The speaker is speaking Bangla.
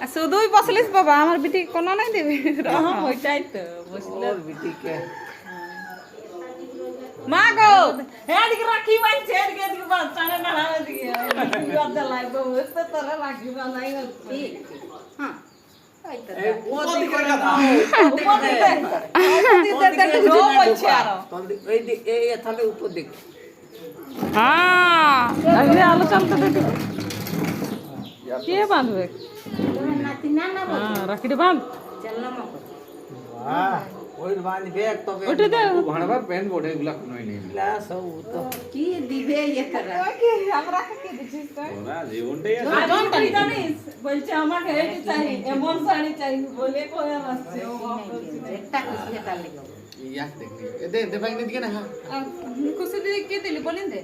শুধুই বসলিস বাবা আমার বিটি কোনো নাই দেবে হ্যাঁ ওইটাই তো বসলে और बेटी के মা গো এদিকে রাখি বাইছে এদিকে বাচ্চারে না এদিকে গদ লাগবে ওতে তোরা রাখি বানাই ঠিক হ্যাঁ ए वो दिख रहा था ये थाले ऊपर देख হ্যাঁ আগে আলো চলতে দে কে বাঁধবে হ্যাঁ রাখিটি বাঁধ वाह ওই বাঁধ ব্যাগ তবে উঠে দে ভাড়াবার প্যান বোর্ড এগুলা কোনোই নেই গ্লাস ও তো কি দিবে ইয়ে করে আমরা কি দিছিস তো ওরা জীবনটাই আছে আজন কি জানিস বলছে আমাকে এই চাই এমন শাড়ি চাই বলে কই আসছে একটা কিছু এটা লাগবে ইয়াক দেখনি এ দে দে ভাই দিকে না হ্যাঁ খুশি দিদি কি দিলি বলেন দে